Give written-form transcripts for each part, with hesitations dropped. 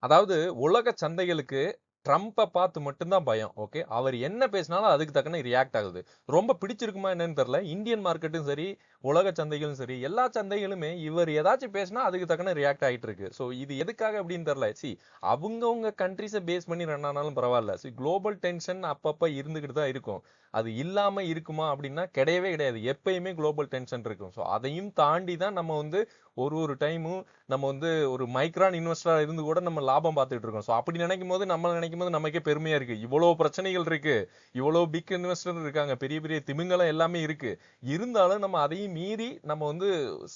அதாவது உலக சந்தைகளுக்கு ட்ரம்ப்ப பார்த்து மட்டும்தான் பயம். ஓகே. அவர் என்ன பேசினாலும் அதுக்கு தக்கன ரியாக்ட் ஆகுது. ரொம்ப பிடிச்சிருக்குமா என்னன்னு தெரியல. இந்தியன் மார்க்கெட்டும் சரி, உலக சந்தைகளும் சரி, எல்லா சந்தைகளுமே இவர் ஏதாச்சும் பேசினா அதுக்கு தக்கன ரியாக்ட் ஆயிட்டு இருக்கு. ஸோ இது எதுக்காக அப்படின்னு தெரியல. அவங்கவுங்க கண்ட்ரிஸை பேஸ் பண்ணி ரன் ஆனாலும் பரவாயில்ல. குளோபல் டென்ஷன் அப்பப்ப இருந்துகிட்டு தான் இருக்கும். அது இல்லாம இருக்குமா அப்படின்னா கிடையவே கிடையாது. எப்பயுமே குளோபல் டென்ஷன் இருக்கும். ஸோ அதையும் தாண்டி தான் நம்ம வந்து ஒரு ஒரு டைமும் நம்ம வந்து ஒரு மைக்ரான் இன்வெஸ்டரா இருந்து கூட நம்ம லாபம் பார்த்துட்டு இருக்கோம். ஸோ அப்படி நினைக்கும் போது நம்ம நினைக்கும் போது நமக்கே பெருமையா இருக்கு. இவ்வளவு பிரச்சனைகள் இருக்கு, இவ்வளவு பிக் இன்வெஸ்டர் இருக்காங்க, பெரிய பெரிய திமிங்கலம் எல்லாமே இருக்கு. இருந்தாலும் நம்ம அதையும் மீறி நம்ம வந்து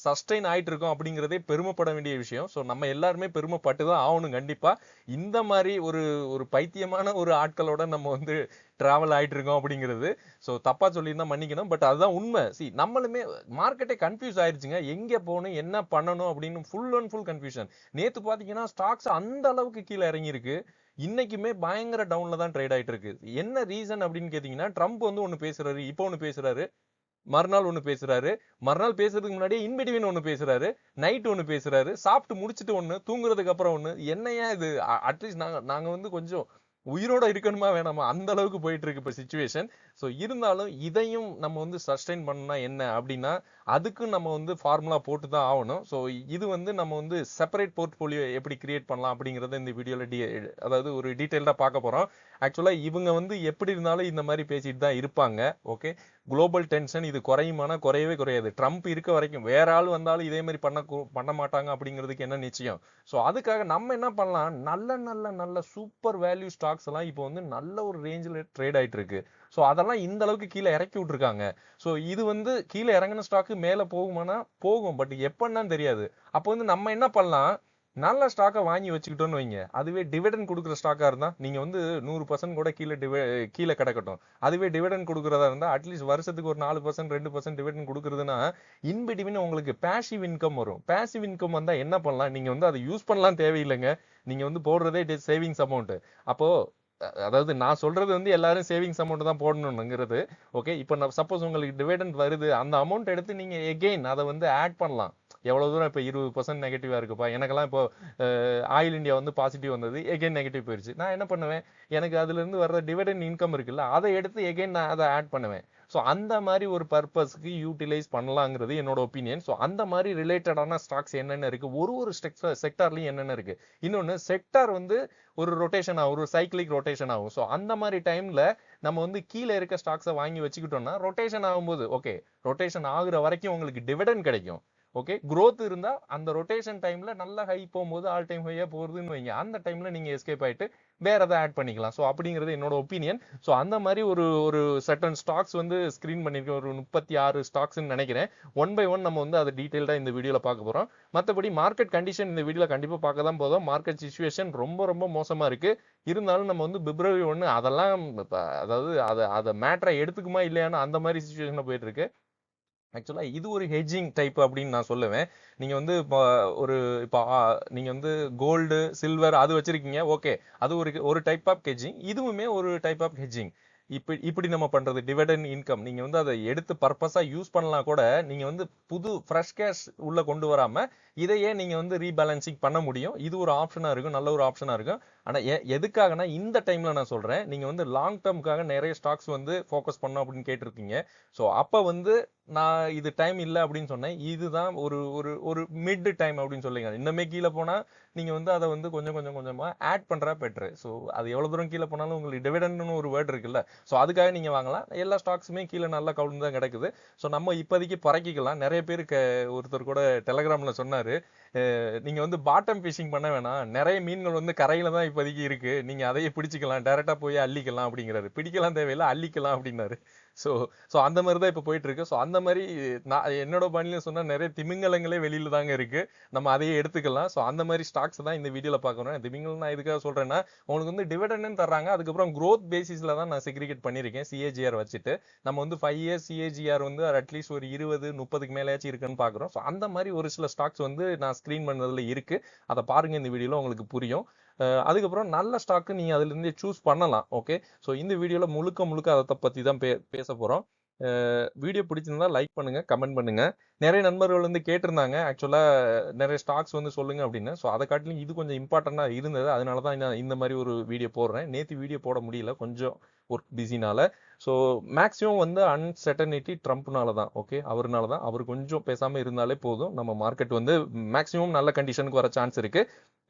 சஸ்டெயின் ஆயிட்டு இருக்கோம் அப்படிங்கிறதே பெருமைப்பட வேண்டிய விஷயம். ஸோ நம்ம எல்லாருமே பெருமைப்பட்டு தான் ஆகணும் கண்டிப்பா. இந்த மாதிரி ஒரு ஒரு பைத்தியமான ஒரு ஆட்களோட நம்ம வந்து டிராவல் ஆயிட்டு இருக்கோம் அப்படிங்கிறது. ஸோ தப்பா சொல்லியிருந்தா மன்னிக்கணும். பட் அதுதான் உண்மை. நம்மளுமே மார்க்கெட்டே கன்ஃபியூஸ் ஆயிருச்சுங்க. எங்க போகணும், என்ன பண்ணணும் அப்படின்னு ஃபுல் அண்ட் ஃபுல் கன்ஃபியூஷன். நேத்து பாத்தீங்கன்னா ஸ்டாக்ஸ் அந்த அளவுக்கு கீழே இறங்கி இருக்கு. இன்னைக்குமே பயங்கர டவுன்ல தான் ட்ரேட் ஆயிட்டு இருக்கு. என்ன ரீசன் அப்படின்னு கேட்டீங்கன்னா, ட்ரம்ப் வந்து ஒண்ணு பேசுறாரு, இப்போ ஒண்ணு பேசுறாரு, மறுநாள் ஒண்ணு பேசுறாரு, மறுநாள் பேசுறதுக்கு முன்னாடியே இன்பிட்வீன் ஒண்ணு பேசுறாரு, நைட் ஒண்ணு பேசுறாரு, சாப்பிட்டு முடிச்சிட்டு ஒண்ணு, தூங்குறதுக்கு அப்புறம் ஒண்ணு. என்னையா இது? அட்லீஸ்ட் நாங்க நாங்க வந்து கொஞ்சம் உயிரோட இருக்கணுமா வேணாமா அந்த அளவுக்கு போயிட்டு இருக்கு இப்ப சிச்சுவேஷன். ஸோ இருந்தாலும் இதையும் நம்ம வந்து சஸ்டெயின் பண்ணா என்ன அப்படின்னா, அதுக்கும் நம்ம வந்து ஃபார்முலா போட்டு தான் ஆகணும். ஸோ இது வந்து நம்ம வந்து செப்பரேட் போர்ட்ஃபோலியோ எப்படி கிரியேட் பண்ணலாம் அப்படிங்கறத இந்த வீடியோல அதாவது ஒரு டீடைல்டா பார்க்க போறோம். ஆக்சுவலா இவங்க வந்து எப்படி இருந்தாலும் இந்த மாதிரி பேசிட்டு தான் இருப்பாங்க. ஓகே. குளோபல் டென்ஷன் இது குறையுமானா குறையவே குறையாது. ட்ரம்ப் இருக்க வரைக்கும் வேற ஆள் வந்தாலும் இதே மாதிரி பண்ண மாட்டாங்க அப்படிங்கிறதுக்கு என்ன நிச்சயம்? ஸோ அதுக்காக நம்ம என்ன பண்ணலாம், நல்ல நல்ல நல்ல சூப்பர் வேல்யூ ஸ்டாக்ஸ் எல்லாம் இப்போ வந்து நல்ல ஒரு ரேஞ்சில் ட்ரேட் ஆயிட்டு இருக்கு. ஸோ அதெல்லாம் இந்த அளவுக்கு கீழே இறக்கி விட்டுருக்காங்க. ஸோ இது வந்து கீழே இறங்கின ஸ்டாக்கு மேலே போகுமானா போகும். பட் எப்பன்னா தெரியாது. அப்போ வந்து நம்ம என்ன பண்ணலாம், நல்ல ஸ்டாக்கை வாங்கி வச்சுக்கிட்டோம்னு வைங்க. அதுவே டிவிடன் கொடுக்குற ஸ்டாக்கா இருந்தா நீங்க வந்து 100% கூட கீழே கிடக்கட்டும். அதுவே டிவிடன் கொடுக்குறதா இருந்தா அட்லீஸ்ட் வருஷத்துக்கு ஒரு 4% 2% டிவிடன் கொடுக்குறதுன்னா இன்பிட்வீன் உங்களுக்கு பேசிவ் இன்கம் வரும். பேசிவ் இன்கம் வந்தா என்ன பண்ணலாம், நீங்க வந்து அதை யூஸ் பண்ணலாம் தேவையில்லைங்க. நீங்க வந்து போடுறதே சேவிங்ஸ் அமௌண்ட். அப்போ அதாவது நான் சொல்றது வந்து எல்லாரும் சேவிங்ஸ் அமௌண்ட் தான் போடணுங்கிறது. ஓகே. இப்போ நான் சப்போஸ் உங்களுக்கு டிவிடெண்ட் வருது, அந்த அமௌண்ட் எடுத்து நீங்க எகெயின் அதை வந்து ஆட் பண்ணலாம். எவ்வளவு தூரம் இப்போ 20% நெகட்டிவா இருக்குப்பா, எனக்கெல்லாம் இப்போ ஆயில் இந்தியா வந்து பாசிட்டிவ் வந்தது, எகெயின் நெகட்டிவ் போயிருச்சு. நான் என்ன பண்ணுவேன், எனக்கு அதுல இருந்து வர்ற டிவிடெண்ட் இன்கம் இருக்குல்ல, அதை எடுத்து எகெயின் நான் அதை ஆட் பண்ணுவேன். ஸோ அந்த மாதிரி ஒரு பர்பஸ்க்கு யூட்டிலைஸ் பண்ணலாங்கிறது என்னோட ஒப்பீனியன். ஸோ அந்த மாதிரி ரிலேட்டடான ஸ்டாக்ஸ் என்னென்ன இருக்கு, ஒரு ஒரு செக்டார்லயும் என்னென்ன இருக்கு. இன்னொன்னு செக்டார் வந்து ஒரு ரொட்டேஷன் ஆகும், ஒரு சைக்கிளிக் ரொட்டேஷன் ஆகும். ஸோ அந்த மாதிரி டைம்ல நம்ம வந்து கீழே இருக்க ஸ்டாக்ஸை வாங்கி வச்சுக்கிட்டோம்னா ரொட்டேஷன் ஆகும்போது ஓகே, ரொட்டேஷன் ஆகுற வரைக்கும் உங்களுக்கு டிவிடெண்ட் கிடைக்கும். ஓகே. growth இருந்தா அந்த ரொட்டேஷன் டைம்ல நல்ல ஹை போகும்போது ஆல் டைம் ஹையா போறதுன்னு வைங்க, அந்த டைம்ல நீங்க எஸ்கேப் ஆயிட்டு வேற எதாவது ஆட் பண்ணிக்கலாம். ஸோ அப்படிங்கிறது என்னோட ஒப்பீனியன். ஸோ அந்த மாதிரி ஒரு ஒரு சர்டன் ஸ்டாக்ஸ் வந்து ஸ்கிரீன் பண்ணிருக்கேன், ஒரு 36 ஸ்டாக்ஸ்ன்னு நினைக்கிறேன். ஒன் பை ஒன் நம்ம வந்து அதை டீடைல்டா இந்த வீடியோல பார்க்க போறோம். மற்றபடி மார்க்கெட் கண்டிஷன் இந்த வீடியோல கண்டிப்பா பார்க்க தான் போதும். மார்க்கெட் சிச்சுவேஷன் ரொம்ப ரொம்ப மோசமா இருக்கு. இருந்தாலும் நம்ம வந்து பிப்ரவரி 1 அதெல்லாம் அதாவது அதை மேட்டரை எடுத்துக்குமா இல்லையான்னு அந்த மாதிரி சிச்சுவேஷன்ல போயிட்டு இருக்கு. ஆக்சுவலா இது ஒரு ஹெட்ஜிங் டைப் அப்படின்னு நான் சொல்லுவேன். நீங்க வந்து ஒரு இப்போ நீங்க வந்து கோல்டு சில்வர் அது வச்சிருக்கீங்க, ஓகே. அது ஒரு ஒரு டைப் ஆஃப் ஹெட்ஜிங். இதுவுமே ஒரு டைப் ஆஃப் ஹெட்ஜிங். இப்படி இப்படி நம்ம பண்றது டிவிடெண்ட் இன்கம் நீங்க வந்து அதை எடுத்து பர்பஸா யூஸ் பண்ணலாம் கூட. நீங்க வந்து புது ஃப்ரெஷ் கேஷ் உள்ள கொண்டு வராம இதையே நீங்க வந்து ரீபேலன்சிங் பண்ண முடியும். இது ஒரு ஆப்ஷனா இருக்கும், நல்ல ஒரு ஆப்ஷனா இருக்கும். ஆனா எதுக்காகனா இந்த டைம்ல நான் சொல்றேன், நீங்க வந்து லாங் டேர்முக்காக நிறைய ஸ்டாக்ஸ் வந்து ஃபோக்கஸ் பண்ணணும் அப்படின்னு கேட்டிருக்கீங்க. ஸோ அப்ப வந்து நான் இது டைம் இல்லை அப்படின்னு சொன்னேன். இதுதான் ஒரு ஒரு ஒரு மிட் டைம் அப்படின்னு சொல்லுங்க. இன்னுமே கீழே போனா நீங்க வந்து அதை வந்து கொஞ்சம் கொஞ்சம் கொஞ்சமா ஆட் பண்றா பெட்ரு. ஸோ அது எவ்வளவு தூரம் கீழே போனாலும் உங்களுக்கு டிவிடெண்ட்னு ஒரு வேர்ட் இருக்குல்ல, ஸோ அதுக்காக நீங்க வாங்கலாம். எல்லா ஸ்டாக்ஸுமே கீழே நல்லா கவுண்ட் தான் கிடக்குது. ஸோ நம்ம இப்போதைக்கு பறக்கிக்கலாம். நிறைய பேர் ஒருத்தர் கூட டெலகிராம்ல சொன்னாரு, நீங்க வந்து பாட்டம் ஃபிஷிங் பண்ண வேணாம், நிறைய மீன்கள் வந்து கரையில தான் இப்போதைக்கு இருக்கு, நீங்க அதையே பிடிச்சிக்கலாம், டைரக்டா போய் அள்ளிக்கலாம் அப்படிங்கிறாரு. பிடிக்கலாம் தேவையில்லை, அள்ளிக்கலாம் அப்படின்னாரு. ஸோ ஸோ அந்த மாதிரி தான் இப்போ போயிட்டு இருக்கு. ஸோ அந்த மாதிரி நான் என்னோட பாணியில சொன்னா நிறைய திமிங்கலங்களே வெளியில தாங்க இருக்கு, நம்ம அதையே எடுத்துக்கலாம். ஸோ அந்த மாதிரி ஸ்டாக்ஸ் தான் இந்த வீடியோல பார்க்கறோம். திமிங்கலம் நான் எதுக்காக சொல்றேன்னா, உங்களுக்கு வந்து டிவிடெண்ட் தர்றாங்க, அதுக்கப்புறம் growth பேசிஸ்ல தான் நான் செக்ரிகேட் பண்ணியிருக்கேன் சிஏஜிஆர் வச்சுட்டு. நம்ம வந்து 5 இயர்ஸ் சிஏஜிஆர் வந்து அட்லீஸ்ட் ஒரு 20-30க்கு மேலேயாச்சும் இருக்குன்னு பார்க்குறோம். ஸோ அந்த மாதிரி ஒரு சில ஸ்டாக்ஸ் வந்து நான் ஸ்கிரீன் பண்ணதுல இருக்கு. அதை பாருங்க, இந்த வீடியோல உங்களுக்கு புரியும். அதுக்கப்புறம் நல்ல ஸ்டாக்கு நீங்க அதுல இருந்தே சூஸ் பண்ணலாம். ஓகே. ஸோ இந்த வீடியோல முழுக்க முழுக்க அதை பத்தி தான் பேச போறோம். வீடியோ பிடிச்சிருந்தா லைக் பண்ணுங்க, கமெண்ட் பண்ணுங்க. நிறைய நண்பர்கள் வந்து கேட்டிருந்தாங்க ஆக்சுவலா நிறைய ஸ்டாக்ஸ் வந்து சொல்லுங்க அப்படின்னு. ஸோ அதை காட்டிலும் இது கொஞ்சம் இம்பார்ட்டண்டா இருந்தது. அதனால தான் நான் இந்த மாதிரி ஒரு வீடியோ போடுறேன். நேற்று வீடியோ போட முடியல, கொஞ்சம் ஒர்க் பிஸினால. ஸோ மேக்ஸிமம் வந்து அன்சர்டனிட்டி ட்ரம்ப்னால தான். ஓகே, அவர்னால தான். அவர் கொஞ்சம் பேசாம இருந்தாலே போதும், நம்ம மார்க்கெட் வந்து மேக்ஸிமம் நல்ல கண்டிஷனுக்கு வர சான்ஸ் இருக்கு.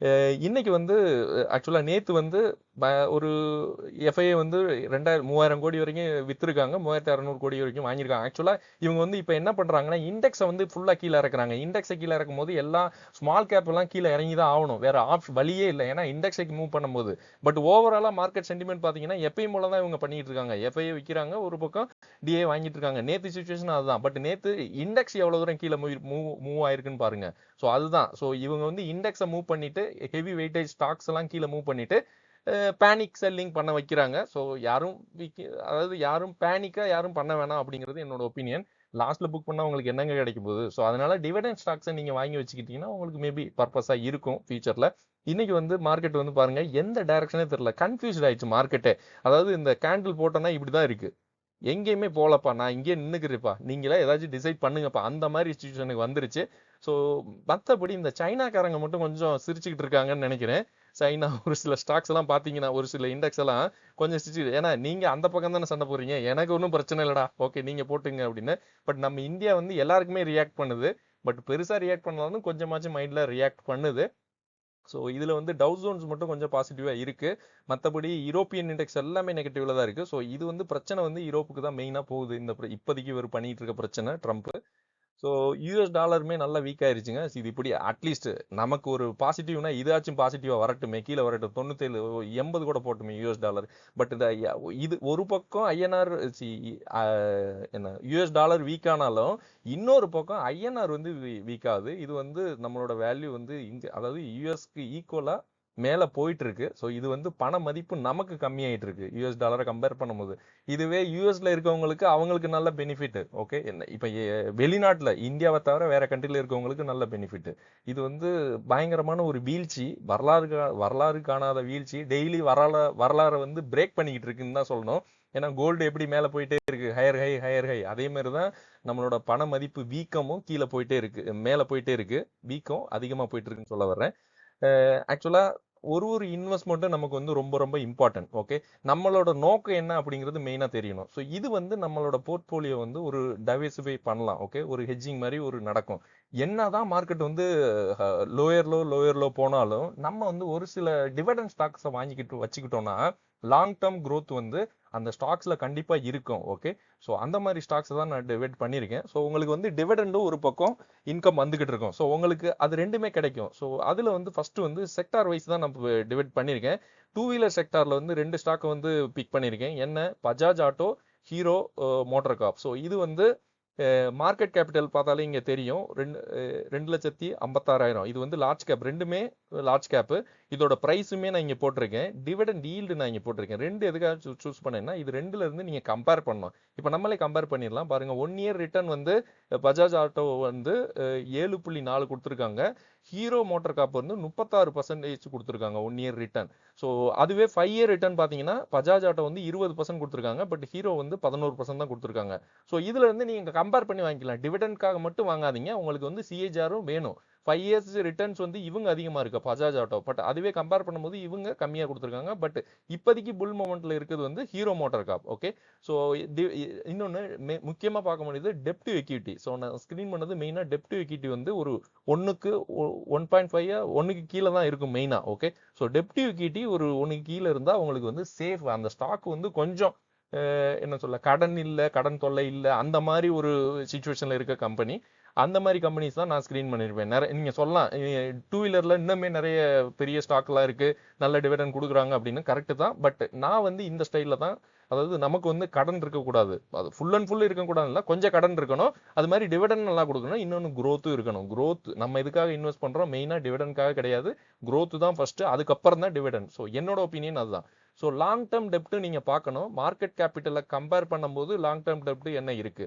இன்னைக்கு வந்து ஆக்சுவலா நேத்து வந்து ஒரு எஃப்ஐஏ வந்து 3000 கோடி வரைக்கும் வித்திருக்காங்க, 3600 கோடி வரைக்கும் வாங்கியிருக்காங்க. ஆக்சுவலா இவங்க வந்து இப்ப என்ன பண்றாங்கன்னா, இண்டெக்ஸை வந்து ஃபுல்லா கீழே இறக்குறாங்க. இண்டெக்ஸை கீழே இறக்கும் போது எல்லா ஸ்மால் கேப் எல்லாம் கீழே இறங்கி தான் ஆகணும், வேற வழியே இல்லை, ஏன்னா இண்டெக்ஸைக்கு மூவ் பண்ணும்போது. பட் ஓவராலா மார்க்கெட் சென்டிமெண்ட் பாத்தீங்கன்னா எப்பயும் போல தான் இவங்க பண்ணிட்டு இருக்காங்க. எஃப்ஐஏ விற்கிறாங்க, ஒரு பக்கம் டிஏ வாங்கிட்டு இருக்காங்க. நேத்து சுச்சுவேஷன் அதுதான். பட் நேத்து இண்டெக்ஸ் எவ்வளவு தூரம் கீழே மூவ் ஆயிருக்குன்னு பாருங்க. ஸோ அதுதான். ஸோ இவங்க வந்து இண்டெக்ஸை மூவ் பண்ணிட்டு ஹெவி வெயிட்டேஜ் ஸ்டாக்ஸ் எல்லாம் கீழே மூவ் பண்ணிட்டு பேனிக் செல்லிங் பண்ண வைக்கிறாங்க. ஸோ யாரும் அதாவது யாரும் பேனிக்கா யாரும் பண்ண வேணாம் அப்படிங்கிறது என்னோட ஒப்பீனியன். லாஸ்ட்ல புக் பண்ணா உங்களுக்கு என்னங்க கிடைக்கும் போகுது? ஸோ அதனால டிவிடெண்ட் ஸ்டாக்ஸை நீங்க வாங்கி வச்சுக்கிட்டீங்கன்னா உங்களுக்கு மேபி பர்பஸா இருக்கும் ஃபியூச்சர்ல. இன்னைக்கு வந்து மார்க்கெட் வந்து பாருங்க எந்த டைரக்ஷனே தெரியல, கன்ஃபியூஸ்ட் ஆயிடுச்சு மார்க்கெட்டே. அதாவது இந்த கேண்டில் போட்டோன்னா இப்படிதான் இருக்கு, எங்கேயுமே போலப்பா, நான் இங்கே நின்னுக்கிறேப்பா, நீங்களே ஏதாச்சும் டிசைட் பண்ணுங்கப்பா, அந்த மாதிரி சுச்சுவேஷனுக்கு வந்துருச்சு. ஸோ மற்றபடி இந்த சைனாக்காரங்க மட்டும் கொஞ்சம் சிரிச்சுக்கிட்டு இருக்காங்கன்னு நினைக்கிறேன். சைனா ஒரு சில ஸ்டாக்ஸ் எல்லாம் பார்த்தீங்கன்னா, ஒரு சில இண்டெக்ஸ் எல்லாம் கொஞ்சம் சிரிச்சு, ஏன்னா நீங்க அந்த பக்கம் தானே சண்டை போடுறீங்க, எனக்கு ஒன்றும் பிரச்சனை இல்லடா, ஓகே நீங்க போட்டுங்க அப்படின்னு. பட் நம்ம இந்தியா வந்து எல்லாருக்குமே ரியாக்ட் பண்ணுது. பட் பெருசா ரியாக்ட் பண்ணாலும் கொஞ்சமாச்சும் மைண்ட்ல ரியாக்ட் பண்ணுது. ஸோ இதில் வந்து டவு ஜோன்ஸ் மட்டும் கொஞ்சம் பாசிட்டிவாக இருக்கு. மற்றபடி யூரோப்பியன் இண்டெக்ஸ் எல்லாமே நெகட்டிவ்ல தான் இருக்கு. ஸோ இது வந்து பிரச்சனை வந்து யூரோப்புக்கு தான் மெயினாக போகுது. இந்த இப்போதைக்கு இவர் பண்ணிட்டு இருக்க பிரச்சனை ட்ரம்ப். ஸோ யூஎஸ் டாலருமே நல்லா வீக் ஆயிருச்சுங்க. இது இப்படி அட்லீஸ்ட் நமக்கு ஒரு பாசிட்டிவ்னா இதாச்சும் பாசிட்டிவா வரட்டுமே, கீழே வரட்டும், 97 80 கூட போட்டுமே யூஎஸ் டாலர். பட் இது ஒரு பக்கம் ஐஎன்ஆர் என்ன யூஎஸ் டாலர் வீக் ஆனாலும் இன்னொரு பக்கம் ஐஎன்ஆர் வந்து வீக் ஆகுது. இது வந்து நம்மளோட வேல்யூ வந்து இங்க, அதாவது யூஎஸ்க்கு ஈக்குவலா மேல போயிட்டு இருக்கு. ஸோ இது வந்து பண மதிப்பு நமக்கு கம்மியாயிட்டு இருக்கு யூஎஸ் டாலரை கம்பேர் பண்ணும்போது. இதுவே யூஎஸ்ல இருக்கவங்களுக்கு அவங்களுக்கு நல்ல பெனிஃபிட். ஓகே, என்ன இப்ப வெளிநாட்டுல இந்தியாவை தவிர வேற கண்ட்ரில இருக்கவங்களுக்கு நல்ல பெனிஃபிட். இது வந்து பயங்கரமான ஒரு வீழ்ச்சி, வரலாறு காணாத வீழ்ச்சி. டெய்லி வரலாறை வந்து பிரேக் பண்ணிக்கிட்டு இருக்குன்னு தான் சொல்லணும். ஏன்னா கோல்டு எப்படி மேல போயிட்டே இருக்கு, ஹையர் ஹை ஹையர் ஹை, அதே மாதிரிதான் நம்மளோட பண மதிப்பு வீக்கமும் கீழே போயிட்டே இருக்கு, மேல போயிட்டே இருக்கு, வீக்கம் அதிகமா போயிட்டு இருக்குன்னு சொல்ல வர்றேன். ஆக்சுவலா ஒரு இன்வெஸ்ட்மெண்ட்டும் நமக்கு வந்து ரொம்ப ரொம்ப இம்பார்ட்டன்ட். ஓகே, நம்மளோட நோக்கம் என்ன அப்படிங்கிறது மெயினா தெரியணும். ஸோ இது வந்து நம்மளோட போர்ட்போலியோ வந்து ஒரு டைவர்சிஃபை பண்ணலாம். ஓகே, ஒரு ஹெட்ஜிங் மாதிரி ஒரு நடக்கும். என்னதான் மார்க்கெட் வந்து லோயர் லோ போனாலும் நம்ம வந்து ஒரு சில டிவிடெண்ட் ஸ்டாக்ஸை வாங்கிக்கிட்டு வச்சுக்கிட்டோம்னா லாங் டேர்ம் growth வந்து அந்த ஸ்டாக்ஸ்ல கண்டிப்பா இருக்கும். ஓகே, ஸோ அந்த மாதிரி ஸ்டாக்ஸ் தான் நான் டிவைட் பண்ணியிருக்கேன். ஸோ உங்களுக்கு வந்து டிவிடெண்டும் ஒரு பக்கம் இன்கம் வந்துகிட்டு இருக்கும். ஸோ உங்களுக்கு அது ரெண்டுமே கிடைக்கும். ஸோ அதுல வந்து ஃபர்ஸ்ட் வந்து செக்டார் வைஸ் தான் நான் டிவைட் பண்ணியிருக்கேன். டூ வீலர் செக்டார்ல வந்து 2 ஸ்டாக் வந்து பிக் பண்ணியிருக்கேன். என்ன, பஜாஜ் ஆட்டோ, ஹீரோ மோட்டார் கார்ப். ஸோ இது வந்து மார்க்கெட் கேபிட்டல் பார்த்தாலே இங்க தெரியும், 2,56,000. இது வந்து லார்ஜ் கேப், ரெண்டுமே லார்ஜ் கேப். இதோட பிரைஸுமே நான் இங்க போட்டிருக்கேன். டிவிடெண்ட் ஈல்டு நான் இங்க போட்டிருக்கேன். ரெண்டு எதுக்காக சூஸ் பண்ணேன்னா இது ரெண்டுல இருந்து நீங்க கம்பேர் பண்ணணும். இப்போ நம்மளே கம்பேர் பண்ணிடலாம் பாருங்க. 1 இயர் ரிட்டர்ன் வந்து பஜாஜ் ஆட்டோ வந்து 7.4 கொடுத்துருக்காங்க. ஹீரோ மோட்டார் காப் வந்து 36% கொடுத்துருக்காங்க 1 இயர் ரிட்டர்ன். ஸோ அதுவே 5 இயர் ரிட்டர்ன் பார்த்தீங்கன்னா பஜாஜ் ஆட்டோ வந்து 20% கொடுத்துருக்காங்க, பட் ஹீரோ வந்து 11% தான் கொடுத்துருக்காங்க. ஸோ இதுல இருந்து நீங்க கம்பேர் பண்ணி வாங்கிக்கலாம். டிவிடெண்ட்காக மட்டும் வாங்காதீங்க, உங்களுக்கு வந்து சிஏஜாரும் வேணும். 5 இயர்ஸ் ரிட்டர்ன்ஸ் வந்து இவங்க அதிகமா இருக்கு பஜாஜ் ஆட்டோ, பட் அதுவே கம்பேர் பண்ணும்போது இவங்க கம்மியா கொடுத்துருக்காங்க. பட் இப்போதைக்கு புல் மொமெண்ட்ல இருக்குது வந்து ஹீரோ மோட்டார் காப். ஓகே, ஸோ இன்னொன்னு முக்கியமா பார்க்க முடியுது டெப்ட் எக்யூட்டி. ஸோ நான் ஸ்கிரீன் பண்ணது மெயினா டெப்ட் எக்யூட்டி வந்து ஒரு 1க்கு 1.5 1க்கு கீழே தான் இருக்கும் மெயினா. ஓகே, ஸோ டெப்ட் எக்யூட்டி ஒரு 1க்கு கீழே இருந்தா உங்களுக்கு வந்து சேஃப். அந்த ஸ்டாக் வந்து கொஞ்சம் என்ன சொல்ல, கடன் இல்லை, கடன் தொல்லை இல்லை, அந்த மாதிரி ஒரு சுச்சுவேஷன்ல இருக்க கம்பெனி. அந்த மாதிரி கம்பெனிஸ் தான் நான் ஸ்கிரீன் பண்ணிருப்பேன். நிறைய நீங்க சொல்லலாம் டூ வீலர்ல இன்னுமே நிறைய பெரிய ஸ்டாக்லாம் இருக்கு, நல்ல டிவிடெண்ட் கொடுக்குறாங்க அப்படின்னு. கரெக்ட் தான். பட் நான் வந்து இந்த ஸ்டைல்ல தான், அதாவது நமக்கு வந்து கடன் இருக்கக்கூடாது, அது ஃபுல் அண்ட் ஃபுல் இருக்கக்கூடாது, இல்லை கொஞ்சம் கடன் இருக்கணும், அது மாதிரி டிவிடெண்ட் நல்லா கொடுக்கணும், இன்னொன்று growth-ம் இருக்கணும். growth நம்ம எதுக்காக இன்வெஸ்ட் பண்றோம், மெயினா டிவிடெண்ட்காக கிடையாது, growth தான் ஃபர்ஸ்ட், அதுக்கப்புறம் தான் டிவிடெண்ட். ஸோ என்னோட ஒப்பீனியன் அதுதான். ஸோ லாங் டேர்ம் டெப்ட் நீங்க பார்க்கணும். மார்க்கெட் கேபிட்டலை கம்பேர் பண்ணும்போது லாங் டேர்ம் டெப்ட் என்ன இருக்கு.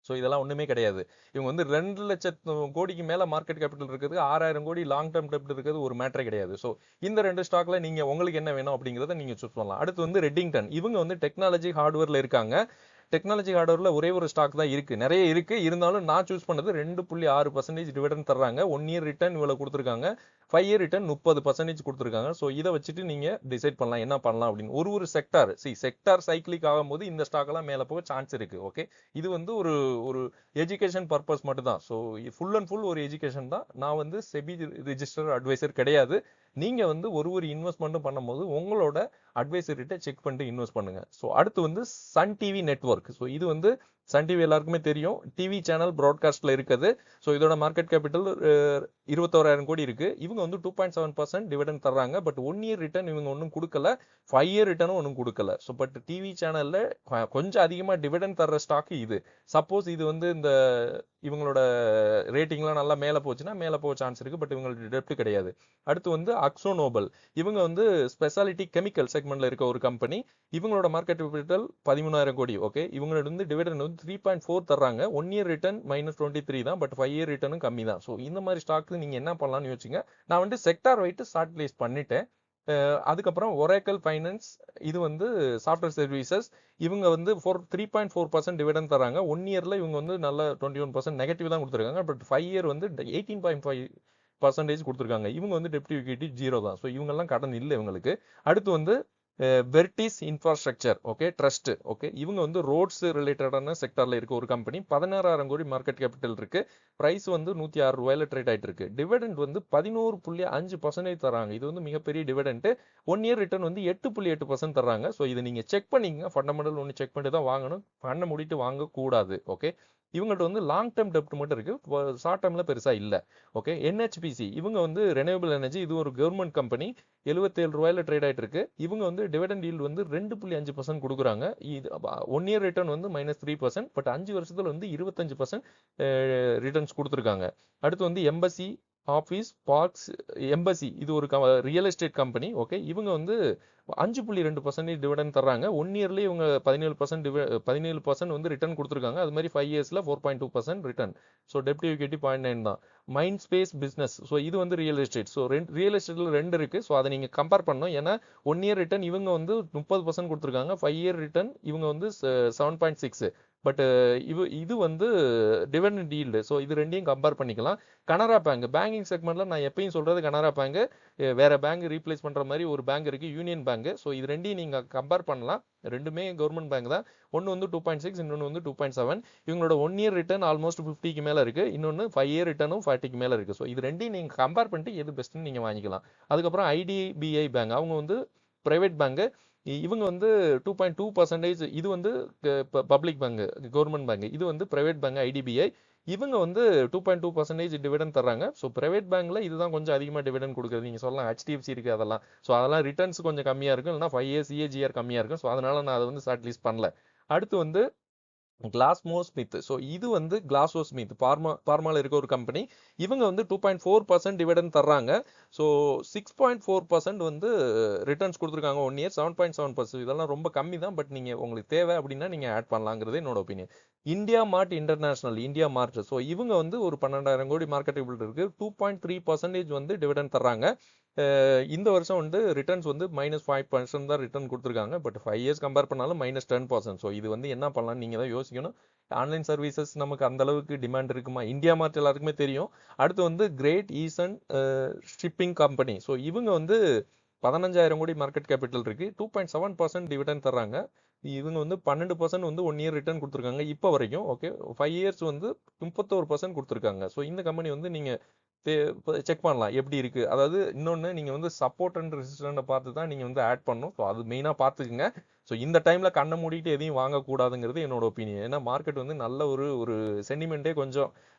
ஸோ இதெல்லாம் ஒண்ணுமே கிடையாது. இவங்க வந்து 2,00,000 கோடிக்கு மேல மார்க்கெட் கேபிட்டல் இருக்குது, 6,000 கோடி லாங் டேர்ம் டெப்ட் இருக்கிறது ஒரு மேட்டரே கிடையாது. ஸோ இந்த 2 ஸ்டாக்ல நீங்க உங்களுக்கு என்ன வேணும் அப்படிங்கிறத நீங்க சூஸ் பண்ணலாம். அடுத்து வந்து ரெட்டிங்டன். இவங்க வந்து டெக்னாலஜி ஹார்ட்வேர்ல இருக்காங்க. டெக்னாலஜி ஹார்ட்வேர்ல ஒரே ஒரு ஸ்டாக் தான் இருக்கு, நிறைய இருக்கு. இருந்தாலும் நான் சூஸ் பண்ணது 2.6% டிவிடெண்ட் தர்றாங்க. 1 இயர் ரிட்டர்ன் இவ்வளவு கொடுத்துருக்காங்க, 5 இயர் ரிட்டர்ன் 30% கொடுத்துருக்காங்க. ஸோ இதை வச்சுட்டு நீங்க டிசைட் பண்ணலாம் என்ன பண்ணலாம் அப்படின்னு. ஒரு செக்டார் செக்டார் சைக்கிளிக் ஆகும்போது இந்த ஸ்டாக் எல்லாம் மேல போக சான்ஸ் இருக்கு. ஓகே, இது வந்து ஒரு ஒரு எஜுகேஷன் பர்பஸ் மட்டும் தான். ஸோ ஃபுல் அண்ட் ஃபுல் ஒரு எஜுகேஷன் தான். நான் வந்து செபி ரிஜிஸ்டர் அட்வைசர் கிடையாது. நீங்க வந்து ஒரு இன்வெஸ்ட்மெண்ட்டும் பண்ணும்போது உங்களோட அட்வைசர்கிட்ட செக் பண்ணிட்டு இன்வெஸ்ட் பண்ணுங்க. ஸோ அடுத்து வந்து சன் டிவி நெட்வொர்க். ஸோ இது வந்து சன் டிவி எல்லாருக்குமே தெரியும், டிவி சேனல் ப்ராட்காஸ்ட்ல இருக்குது. ஸோ இதோட மார்க்கெட் கேபிட்டல் 21,000 கோடி இருக்கு. இவங்க வந்து 2.7% டிவிடெண்ட் தர்றாங்க. பட் 1 இயர் ரிட்டர்ன் இவங்க ஒன்றும் கொடுக்கல, 5 இயர் ரிட்டர்னும் ஒன்றும் கொடுக்கல. ஸோ பட் டிவி சேனல்ல கொஞ்சம் அதிகமாக டிவிடெண்ட் தர்ற ஸ்டாக் இது. சப்போஸ் இது வந்து இந்த இவங்களோட ரேட்டிங்லாம் நல்லா மேலே போச்சுன்னா மேலே போக சான்ஸ் இருக்கு. பட் இவங்களுக்கு டெப்ட் கிடையாது. அடுத்து வந்து அக்ஸோ நோபல். இவங்க வந்து ஸ்பெஷாலிட்டி கெமிக்கல் செக்மெண்ட்ல இருக்க ஒரு கம்பெனி. இவங்களோட மார்க்கெட் கேபிட்டல் 13,000 கோடி. ஓகே, இவங்களோட வந்து டிவிடெண்ட் வந்து 3.4 தர்றாங்க. 1 இயர் ரிட்டர்ன் -23 தான். பட் 5 இயர் ரிட்டர்னும் கம்மி தான். ஸோ இந்த மாதிரி ஸ்டாக்ல நீங்க என்ன பண்ணலாம்னு யோசிச்சுங்க. நான் வந்து செக்டார் வைட்டு ஷார்ட் பிளேஸ் பண்ணிட்டேன். அதுக்கப்புறம் ஒரேக்கல் ஃபைனான்ஸ். இது வந்து சாஃப்ட்வேர் சர்வீசஸ். இவங்க வந்து 3.4% டிவிடெண்ட் தராங்க. 1 இயர்ல இவங்க வந்து நல்ல 21% நெகட்டிவ் தான் கொடுத்துருக்காங்க. பட் 5 இயர் வந்து 18.5% கொடுத்துருக்காங்க. இவங்க வந்து டெப்ட் ஈக்விட்டி 0 தான். ஸோ இவங்கெல்லாம் கடன் இல்லை இவங்களுக்கு. அடுத்து வந்து vertices infrastructure. Okay, trust. Okay, இவங்க வந்து ரோட்ஸ் ரிலேட்டடான செக்டர்ல இருக்க ஒரு கம்பெனி. 16,000 கோடி மார்க்கெட் கேபிட்டல் இருக்கு. பிரைஸ் வந்து 106 ரூபாயில ட்ரேட் ஆயிட்டு இருக்கு. டிவிடெண்ட் வந்து 11.5% தராங்க. இது வந்து மிகப்பெரிய டிவிடெண்ட். 1 இயர் ரிட்டர்ன் வந்து 8.8% தர்றாங்க. ஸோ இதை நீங்க செக் பண்ணிக்கங்க. ஃபண்டமெண்டல் ஒன்று செக் பண்ணிட்டு தான் வாங்கணும், பண்ண முடிட்டு வாங்கக்கூடாது. ஓகே, இவங்கள்ட்ட வந்து லாங் டேர்ம் டெப்ட் மட்டும் இருக்கு, ஷார்ட் டேர்ம்ல பெருசா இல்ல. Okay, NHPC. இவங்க வந்து ரெனியூவபிள் எனர்ஜி. இது ஒரு கவர்மெண்ட் கம்பெனி. 77 ரூபாயில ட்ரேட் ஆயிட்டு இருக்கு. இவங்க வந்து டிவிடெண்ட் ஈல்டு வந்து 2.5% கொடுக்குறாங்க. இது 1 இயர் ரிட்டர்ன் வந்து -3%. பட் 5 வருஷத்துல வந்து 25% ரிட்டர்ன்ஸ் கொடுத்துருக்காங்க. அடுத்து வந்து எம்பசி ஆஃபீஸ் பார்க்ஸ் எம்பசி. இது ஒரு ரியல் எஸ்டேட் கம்பெனி. ஓகே, இவங்க வந்து 5.2% டிவிடெண்ட் தர்றாங்க. 1 இயர்லேயே இவங்க 17% வந்து ரிட்டர்ன் கொடுத்துருக்காங்க. அது மாதிரி 5 இயர்ஸ்ல 4.2% ரிட்டர்ன். ஸோ டெப்ட் ஈக்விட்டி 0.9 தான். Mind space business. ஸோ இது வந்து ரியல் எஸ்டேட். ஸோ ரியல் எஸ்டேட்ல 2 இருக்கு. ஸோ அதை நீங்க கம்பேர் பண்ணணும். ஏன்னா 1 இயர் ரிட்டர்ன் இவங்க வந்து 30% கொடுத்துருக்காங்க. 5 இயர் ரிட்டர்ன் இவங்க வந்து 7.6. பட் இது வந்து டிவிடெண்ட் ஈல்டு. ஸோ இது ரெண்டையும் கம்பேர் பண்ணிக்கலாம். கனரா பேங்க். பேங்கிங் செக்மெண்ட்ல நான் எப்பயும் சொல்றது கனரா பேங்க். வேற பேங்க் ரீப்ளேஸ் பண்ற மாதிரி ஒரு பேங்க் இருக்கு, யூனியன் பேங்க். ஸோ இது ரெண்டையும் நீங்க கம்பேர் பண்ணலாம். ரெண்டுமே கவர்மெண்ட் பேங்க் தான். ஒன்னு வந்து 2.6, இன்னொன்று வந்து 2.7. இவங்களோட 1 இயர் ரிட்டர்ன் ஆல்மோஸ்ட் 50க்கு மேல இருக்கு. இன்னொன்னு 5 இயர் ரிட்டர்னும் 40க்கு மேல இருக்கு. ஸோ இது ரெண்டையும் நீங்க கம்பேர் பண்ணிட்டு எது பெஸ்ட்னு நீங்க வாங்கிக்கலாம். அதுக்கப்புறம் ஐடிபிஐ பேங்க். அவங்க வந்து பிரைவேட் பேங்க். இவங்க வந்து 2.2%. இது வந்து பப்ளிக் பேங்க், கவர்மெண்ட் பேங்க். இது வந்து பிரைவேட் பேங்க் ஐடிபிஐ. இவங்க வந்து 2.2% டிவிடெண்ட் தர்றாங்க. ஸோ பிரைவேட் பேங்க்ல இதுதான் கொஞ்சம் அதிகமாக டிவிடெண்ட் கொடுக்குறது. நீங்க சொல்லலாம் ஹெச்டிஎஃப்சி இருக்கு அதெல்லாம். ஸோ அதெல்லாம் ரிட்டர்ன்ஸ் கொஞ்சம் கம்மியா இருக்கும், இல்லைன்னா 5 இயர்ஸ் சிஏஜிஆர் கம்மியா இருக்கும். ஸோ அதனால நான் அதை வந்து ஷார்ட் லிஸ்ட் பண்ணல. அடுத்து வந்து கிளாஸ்மோ ஸ்மித். ஸோ இது வந்து கிளாஸ்மோ ஸ்மித் பார்மால இருக்க ஒரு கம்பெனி. இவங்க வந்து 2.4% டிவிடெண்ட் தர்றாங்க. ஸோ 6.4% வந்து ரிட்டர்ன்ஸ் கொடுத்துருக்காங்க 1 இயர். 7.7%. இதெல்லாம் ரொம்ப கம்மி தான். பட் நீங்க உங்களுக்கு தேவை அப்படின்னா நீங்க ஆட் பண்ணலாங்கிறது என்னோட ஒப்பீனியன். இந்தியா மார்ட் இன்டர்நேஷனல், இந்தியா மார்ட். ஸோ இவங்க வந்து ஒரு 12,000 கோடி மார்க்கெட் கேபிட்டல் இருக்கு. 2.3% வந்து டிவிடெண்ட் தர்றாங்க. இந்த வருஷம் வந்து ரிட்டர்ன்ஸ் வந்து -5% தான் ரிட்டர்ன் கொடுத்துருக்காங்க. பட் 5 இயர்ஸ் கம்பேர் பண்ணாலும் -10%. ஸோ இது வந்து என்ன பண்ணலாம் நீங்க தான் யோசிக்கணும். ஆன்லைன் சர்வீசஸ் நமக்கு அந்த அளவுக்கு டிமாண்ட் இருக்குமா? இந்தியா மார்ட் எல்லாருக்குமே தெரியும். அடுத்து வந்து கிரேட் ஈஸ்டர்ன் ஷிப்பிங் கம்பெனி. ஸோ இவங்க வந்து 15,000 கோடி மார்க்கெட் கேபிட்டல் இருக்கு. 2.7% டிவிடெண்ட் தர்றாங்க. இவங்க வந்து 12% வந்து 1 இயர் ரிட்டர்ன் கொடுத்துருக்காங்க இப்போ வரைக்கும். ஓகே, 5 இயர்ஸ் வந்து 31% கொடுத்துருக்காங்க. ஸோ இந்த கம்பெனி வந்து நீங்க செக் பண்ணலாம் எப்படி இருக்கு. அதாவது இன்னொன்னு, நீங்க வந்து சப்போர்ட் அண்ட் ரெசிஸ்டன்ட் பார்த்து தான் நீங்க வந்து ஆட் பண்ணணும். ஸோ அது மெயினா பார்த்துக்குங்க. ஸோ இந்த டைம்ல கண்ணை மூடிட்டு எதையும் வாங்கக்கூடாதுங்கிறது என்னோட ஒப்பீனியன். ஏன்னா மார்க்கெட் வந்து நல்ல ஒரு சென்டிமெண்ட்டே கொஞ்சம்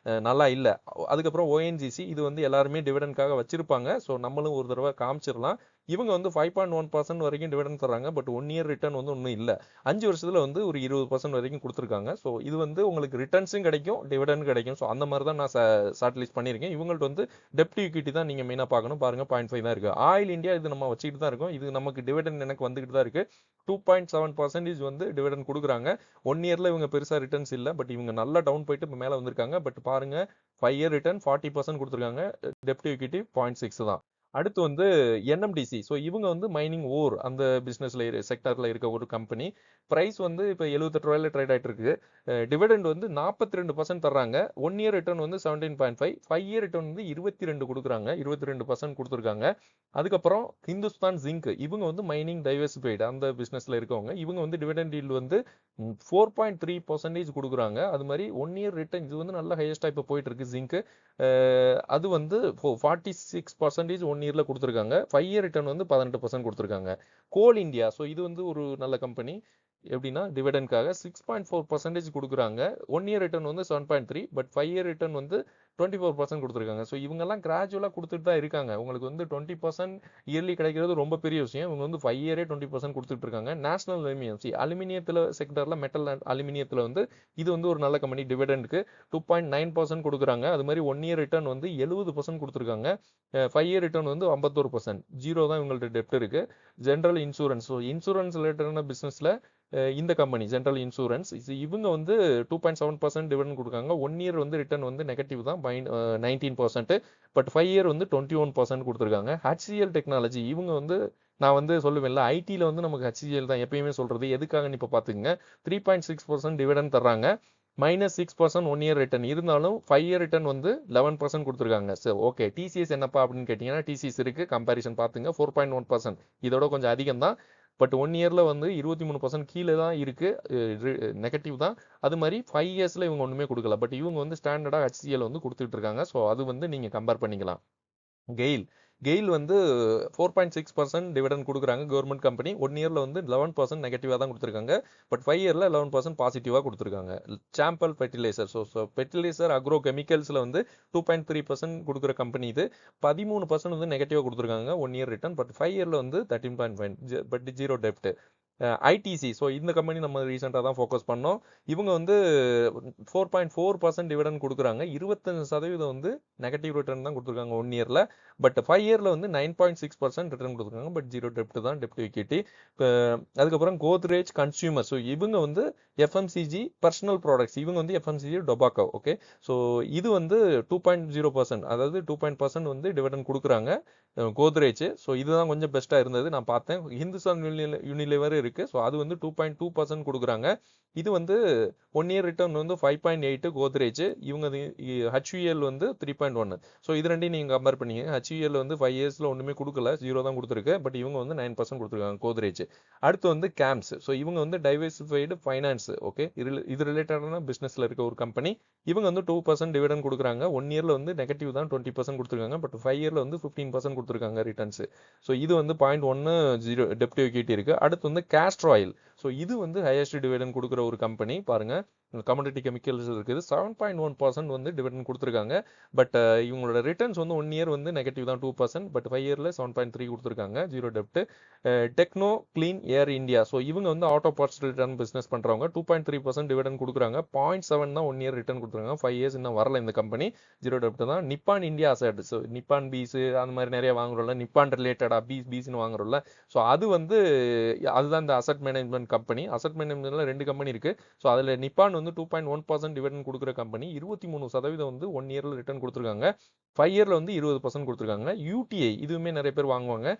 நல்லா இல்லை. அதுக்கப்புறம் ஓஎன்ஜிசி. இது வந்து எல்லாருமே டிவிடெண்ட்காக வச்சிருப்பாங்க. ஸோ நம்மளும் ஒரு தடவை காமிச்சிடலாம். இவங்க வந்து 5.1% வரைக்கும் டிவிடெண்ட் தர்றாங்க. பட் 1 இயர் ரிட்டர்ன் வந்து ஒன்றும் இல்லை. 5 வருஷத்துல வந்து ஒரு 20% வரைக்கும் கொடுத்துருக்காங்க. ஸோ இது வந்து உங்களுக்கு ரிட்டர்ன்ஸும் கிடைக்கும், டிவிடெண்ட் கிடைக்கும். ஸோ அந்த மாதிரி தான் நான் ஷார்ட் லிஸ்ட் பண்ணியிருக்கேன். இவங்கள்ட்ட வந்து டெப்ட் ஈக்விட்டி தான் நீங்க மெயினா பார்க்கணும். பாருங்க 0.5 தான் இருக்கு. ஆயில் இந்தியா இது நம்ம வச்சுக்கிட்டு தான் இருக்கோம். இது நமக்கு டிவிடெண்ட் எனக்கு வந்துகிட்டு தான் இருக்கு. 2.7% வந்து டிவிடெண்ட் கொடுக்குறாங்க. 1 இயர்ல இவங்க பெருசா ரிட்டர்ன்ஸ் இல்லை. பட் இவங்க நல்லா டவுன் போயிட்டு இப்போ மேலே வந்திருக்காங்க. பட் பாருங்க 5 இயர் ரிட்டர்ன் 40% கொடுத்துருக்காங்க. டெப்ட் ஈக்விட்டி 0.6 தான். அடுத்து வந்து என்எம்டிசி. ஸோ இவங்க வந்து மைனிங் ஓர் அந்த பிஸ்னஸில் செக்டரில் இருக்க ஒரு கம்பெனி. ப்ரைஸ் வந்து இப்போ ரூ. 78 ட்ரேட் ஆகிட்டு இருக்கு. டிவிடெண்ட் வந்து 42% தர்றாங்க. 1 இயர் ரிட்டர்ன் வந்து 17.5, 5 இயர் ரிட்டர்ன் வந்து 22 கொடுக்குறாங்க, 22% கொடுத்துருக்காங்க. அதுக்கப்புறம் ஹிந்துஸ்தான் ஜிங்க், இவங்க வந்து மைனிங் டைவர்சிஃபைடு அந்த பிஸ்னஸில் இருக்கவங்க. இவங்க வந்து டிவிடெண்ட் ஈல்டு வந்து 4.3% கொடுக்குறாங்க. அது மாதிரி 1 இயர் ரிட்டர்ன் இது வந்து நல்ல ஹையஸ்டாக இப்போ போயிட்டு இருக்கு ஜிங்க். அது வந்து 46% 1 இயர்ல கொடுத்துருக்காங்க. 5 இயர் ரிட்டர்ன் வந்து 18% கொடுத்துருக்காங்க. கோல் இந்தியா, ஸோ இது வந்து ஒரு நல்ல கம்பெனி. எப்படின்னா டிவிடெண்ட்காக 6.4% கொடுக்குறாங்க. 1 இயர் ரிட்டர்ன் வந்து 7.3, பட் 5 இயர் ரிட்டர்ன் வந்து 24% கொடுத்துருக்காங்க. ஸோ இவங்கெல்லாம் கிராஜுவலாக கொடுத்துட்டு தான் இருக்காங்க. உங்களுக்கு வந்து 20% இயர்லி கிடைக்கிறது ரொம்ப பெரிய விஷயம். இவங்க வந்து 5 இயரே 20% கொடுத்துட்டு இருக்காங்க. நேஷனல் அலுமினியம், அலுமினியத்தில் செக்டரில் மெட்டல் அண்ட் அலுமினியத்தில் வந்து இது வந்து ஒரு நல்ல கம்பெனி. டிவிடெண்ட்க்கு 2.9% கொடுக்குறாங்க. அது மாதிரி 1 இயர் ரிட்டர்ன் வந்து 70% கொடுத்துருக்காங்க. 5 இயர் ரிட்டர்ன் வந்து 51%. ஜீரோ தான் இவங்கள்ட்ட டெப்ட் இருக்கு. ஜென்ரல் இன்சூரன்ஸ், ஸோ இன்சூரன்ஸ் ரிலேட்டடான பிஸ்னஸில் இந்த கம்பெனி ஜென்ரல் இன்சூரன்ஸ், இவங்க வந்து 2.7% டிவிடெண்ட் கொடுக்காங்க. 1 இயர் வந்து ரிட்டர்ன் வந்து நெகட்டிவ் தான் 19%, பட் 5 இயர் வந்து 21% கொடுத்துருக்காங்க. HCL டெக்னாலஜி, இவங்க வந்து நான் வந்து சொல்லுவேன்ல, ஐடியில் வந்து நமக்கு HCL தான் எப்பயுமே சொல்றது. எதுக்காகன்னு இப்போ பார்த்துங்க, 3.6% டிவிடெண்ட் தர்றாங்க. -6% 1 இயர் ரிட்டர்ன் இருந்தாலும் 5 இயர் ரிட்டர்ன் வந்து 11% கொடுத்துருக்காங்க. ஸோ ஓகே, டிசிஎஸ் என்னப்பா அப்படின்னு கேட்டிங்கன்னா, டிசிஎஸ் இருக்கு, கம்பேரிசன் பார்த்துங்க, 4.1%. இதோட கொஞ்சம் அதிகம் தான். பட் 1 இயர்ல வந்து 23% கீழே தான் இருக்கு, நெகட்டிவ் தான். அது மாதிரி 5 இயர்ஸ்ல இவங்க ஒன்றுமே கொடுக்கல. பட் இவங்க வந்து ஸ்டாண்டர்டாக HCL வந்து கொடுத்துட்டு இருக்காங்க. ஸோ அது வந்து நீங்கள் கம்பேர் பண்ணிக்கலாம். கெயில் வந்து 4.6% டிவிடெண்ட் கொடுக்குறாங்க. Government company. 1 இயர்ல வந்து 11% நெகட்டிவாக தான் கொடுத்துருக்காங்க. பட் 5 இயர்ல 11% பாசிட்டிவாக கொடுத்துருக்காங்க. சாம்பல் ஃபெர்டிலைசர், ஸோ ஃபெர்டிலைசர் அக்ரோ கெமிக்கல்ஸில் வந்து 2.3% கொடுக்குற கம்பெனி இது. 13% வந்து நெகட்டிவாக கொடுத்துருக்காங்க 1 இயர் ரிட்டர்ன். பட் 5 இயர்ல வந்து 13.5, but zero dept. ITC, so இந்த கம்பெனி நம்ம ரீசெண்டாக தான் ஃபோக்கஸ் பண்ணோம். இவங்க வந்து 4.4% டிவிடெண்ட் கொடுக்குறாங்க. 25% வந்து நெகட்டிவ் ரிட்டர்ன் தான் கொடுத்துருக்காங்க 1 இயர்ல. பட் 5 இயர்ல வந்து 9.6% ரிட்டர்ன் கொடுத்துருக்காங்க. பட் ஜீரோ டெப்ட் தான், டெப்ட் ஈக்விட்டி. அதுக்கப்புறம் கோத்ரேஜ் கன்சியூமர், ஸோ இவங்க வந்து எஃப்எம்சிஜி பர்சனல் ப்ராடக்ட்ஸ், இவங்க வந்து எஃப்எம்சிஜி டொபாக்கோ. ஓகே, ஸோ இது வந்து 2.0%, அதாவது 2% வந்து டிவிடெண்ட் கொடுக்குறாங்க கோத்ரேஜ். ஸோ இதுதான் கொஞ்சம் பெஸ்ட்டாக இருந்தது நான் பார்த்தேன். ஹிந்துஸ்தான் யூனிலிவர் இருக்கு, ஸோ அது வந்து 2.2% கொடுக்குறாங்க. இது வந்து 1 இயர் ரிட்டர்ன் வந்து 5.8 கோத்ரேஜ். இவங்க HUL வந்து 3.1. ஸோ இது ரெண்டையும் நீங்கள் கம்பேர் பண்ணீங்க. HUL வந்து 5 இயர்ஸில் ஒன்றுமே கொடுக்கல, ஜீரோ தான் கொடுத்துருக்கு. பட் இவங்க வந்து 9% கொடுத்துருக்காங்க கோத்ரேஜ். அடுத்து வந்து கேம்ஸ், ஸோ இவங்க வந்து டைவர்சிஃபைடு ஃபைனான்ஸ். ஓகே, இது ரிலேட்டடான பிஸ்னஸில் இருக்க ஒரு கம்பெனி. இவங்க வந்து 2% டிவிடெண்ட் கொடுக்குறாங்க. 1 இயர்ல வந்து நெகட்டிவ் தான், 20% கொடுத்துருக்காங்க. பட் 5 இயர்ல வந்து 15% கொடுத்துருக்காங்க ரிட்டர்ன்ஸ். ஸோ இது வந்து 0.1 டெப்ட் ஈக்விட்டி இருக்கு. அடுத்து வந்து கேஸ்ட்ர் ஆயில், ஸோ இது வந்து ஹையஸ்ட் டிவிடெண்ட் கொடுக்குற ஒரு கம்பெனி. பாருங்க, கமோடிட்டி கெமிக்கல்ஸ் இருக்குது. 7.1% வந்து டிவிடெண்ட் கொடுத்துருக்காங்க. பட் இவங்களோட ரிட்டர்ன்ஸ் வந்து 1 இயர் வந்து நெகட்டிவ் தான் 2%, பட் 5 இயர்ல 7.3 கொடுத்துருக்காங்க, ஜீரோ டெப்ட். டெக்னோ கிளீன் ஏர் இந்தியா, ஸோ இவங்க வந்து ஆட்டோ பார்ட்ஸ் ரிட்டர்ன் பிஸ்னஸ் பண்றவங்க. 2.3% டிவிடெண்ட் கொடுக்குறாங்க. 0.7 தான் 1 இயர் ரிட்டர்ன் கொடுத்துருக்காங்க. 5 இயர்ஸ் இன்னும் வரல இந்த கம்பெனி, ஜீரோ டெப்ட் தான். நிப்பான் இந்தியா அசட், ஸோ நிப்பான் பீஸ் அந்த மாதிரி நிறைய வாங்குறோம்ல, நிப்பான் ரிலேட்டடா பீஸ்னு வாங்குறோம்ல, ஸோ அது வந்து அதுதான் இந்த அசட் மேனேஜ்மெண்ட் கம்பெனி. அசட் மேனேஜ்மெண்ட்ல 2 கம்பெனி இருக்கு. ஸோ அதில் நிப்பான் வந்து 2.1% டிவிடெண்ட் கொடுக்குற கம்பெனி. 23% வந்து 1 இயர்ல ரிட்டர்ன் கொடுத்துருக்காங்க. 5 இயர்ல வந்து 20% கொடுத்துருக்காங்க. யூடிஐ, இதுவுமே நிறைய பேர் வாங்குவாங்க.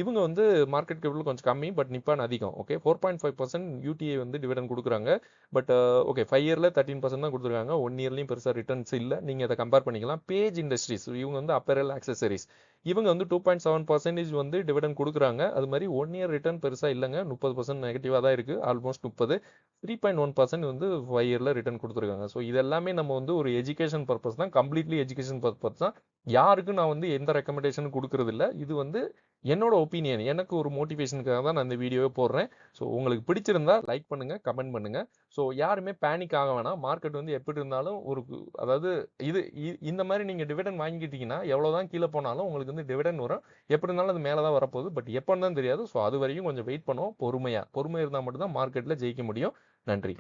இவங்க வந்து மார்க்கெட் கேபிள் கொஞ்சம் கம்மி, பட் நிப்பான் அதிகம். ஓகே, 4.5% யூடிஐ வந்து டிவிடெண்ட் கொடுக்குறாங்க. பட் ஓகே, 5 இயர்ல 13% தான் கொடுத்துருக்காங்க. 1 இயர்லையும் பெருசாக ரிட்டர்ன்ஸ் இல்லை. நீங்கள் அதை கம்பேர் பண்ணிக்கலாம். பேஜ் இண்டஸ்ட்ரீஸ், இவங்க வந்து அப்பரல் ஆக்சசரிஸ், இவங்க வந்து 2.7% வந்து டிவிடெண்ட் கொடுக்குறாங்க. அது மாதிரி 1 இயர் ரிட்டர்ன் பெருசாக இல்லைங்க, 30% நெகட்டிவாக தான் இருக்குது, ஆல்மோஸ்ட் 30. 3.1% வந்து 5 இயர்ல ரிட்டர்ன் கொடுத்துருக்காங்க. ஸோ இது எல்லாமே நம்ம வந்து ஒரு எஜுகேஷன் பர்பஸ் தான், கம்ப்ளீட்லி எஜுகேஷன் பர்பஸ் தான். யாருக்கும் நான் வந்து எந்த ரெக்கமெண்டேஷனும் கொடுக்கறது இல்லை. இது வந்து என்னோட ஒப்பீனியன், எனக்கு ஒரு மோட்டிவேஷனுக்காக தான் நான் இந்த வீடியோவை போடுறேன். ஸோ உங்களுக்கு பிடிச்சிருந்தா லைக் பண்ணுங்க, கமெண்ட் பண்ணுங்க. ஸோ யாருமே பேனிக் ஆக வேணாம். மார்க்கெட் வந்து எப்படி இருந்தாலும் அதாவது இந்த மாதிரி நீங்க டிவிடெண்ட் வாங்கிட்டீங்கன்னா எவ்வளவுதான் கீழே போனாலும் உங்களுக்கு வந்து டிவிடெண்ட் வரும். எப்படி இருந்தாலும் அது மேலே தான் வரப்போகுது. பட் எப்போன்னு தான் தெரியாது. ஸோ அது வரைக்கும் கொஞ்சம் வெயிட் பண்ணுவோம். பொறுமை இருந்தால் மட்டும்தான் மார்க்கெட்ல ஜெயிக்க முடியும். நன்றி.